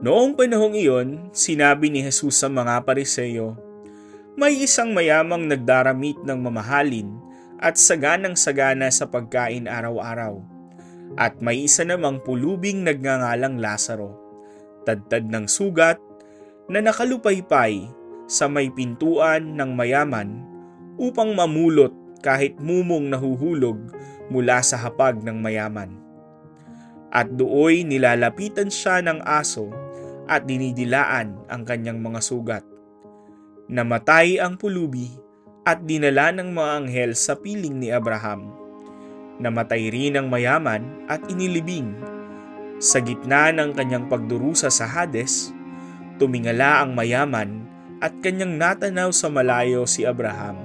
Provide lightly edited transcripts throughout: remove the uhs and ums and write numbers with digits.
Noong panahong iyon, sinabi ni Jesus sa mga Pariseo, "May isang mayamang nagdaramit ng mamahalin at saganang-sagana sa pagkain araw-araw. At may isa namang pulubing nagngangalang Lazaro, tadtad ng sugat, na nakalupaypay sa may pintuan ng mayaman upang mamulot kahit mumong nahuhulog mula sa hapag ng mayaman. At dooy nilalapitan siya ng aso at dinidilaan ang kanyang mga sugat. Namatay ang pulubi at dinala ng mga anghel sa piling ni Abraham. Namatay rin ang mayaman at inilibing. Sa gitna ng kanyang pagdurusa sa Hades, tumingala ang mayaman at kanyang natanaw sa malayo si Abraham,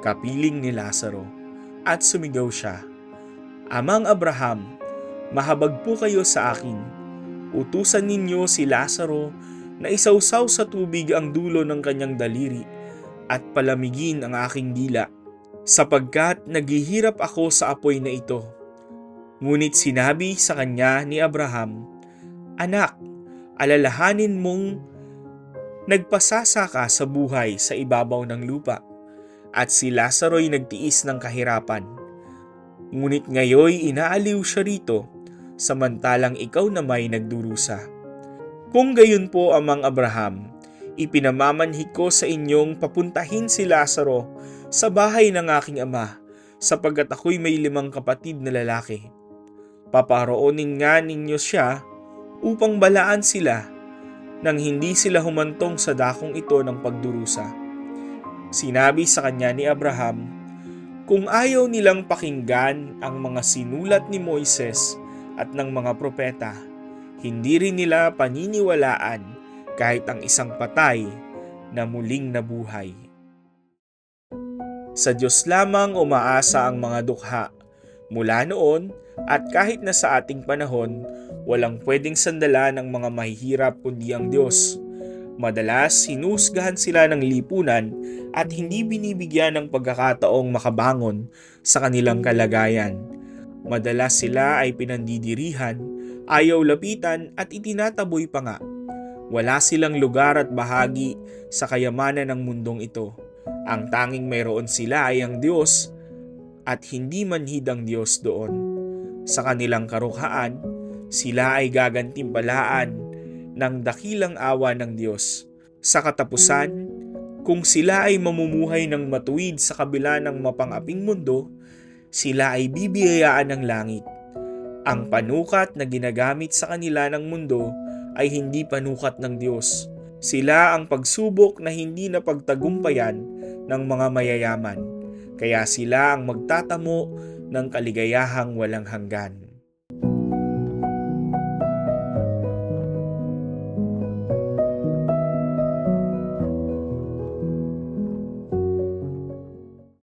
kapiling ni Lazaro, at sumigaw siya, 'Amang Abraham, mahabag po kayo sa akin. Utusan ninyo si Lazaro na isawsaw sa tubig ang dulo ng kanyang daliri at palamigin ang aking dila, sapagkat naghihirap ako sa apoy na ito.' Ngunit sinabi sa kanya ni Abraham, 'Anak, alalahanin mong nagpasasa ka sa buhay sa ibabaw ng lupa, at si Lazaro'y nagtiis ng kahirapan. Ngunit ngayoy inaaliw siya rito, samantalang ikaw na may nagdurusa. Kung gayon po, Amang Abraham, ipinamamanhik ko sa inyong papuntahin si Lazaro sa bahay ng aking ama, sapagkat ako'y may 5 kapatid na lalaki. Paparoonin nga ninyo siya upang balaan sila nang hindi sila humantong sa dakong ito ng pagdurusa.' Sinabi sa kanya ni Abraham, 'Kung ayaw nilang pakinggan ang mga sinulat ni Moises at ng mga propeta, hindi rin nila paniniwalaan kahit ang isang patay na muling nabuhay.' Sa Diyos lamang umaasa ang mga dukha. Mula noon at kahit na sa ating panahon, walang pwedeng sandala ng mga mahihirap kundi ang Diyos. Madalas, hinusgahan sila ng lipunan at hindi binibigyan ng pagkakataong makabangon sa kanilang kalagayan. Madalas sila ay pinandidirihan, ayaw lapitan at itinataboy pa nga. Wala silang lugar at bahagi sa kayamanan ng mundong ito. Ang tanging mayroon sila ay ang Diyos at hindi manhid ang Diyos doon. Sa kanilang karukhaan, sila ay gagantimpalaan ng dakilang awa ng Diyos. Sa katapusan, kung sila ay mamumuhay ng matuwid sa kabila ng mapang-aping mundo, sila ay bibiyayaan ng langit. Ang panukat na ginagamit sa kanila ng mundo ay hindi panukat ng Diyos. Sila ang pagsubok na hindi napagtagumpayan ng mga mayayaman, kaya sila ang magtatamo ng kaligayahang walang hanggan.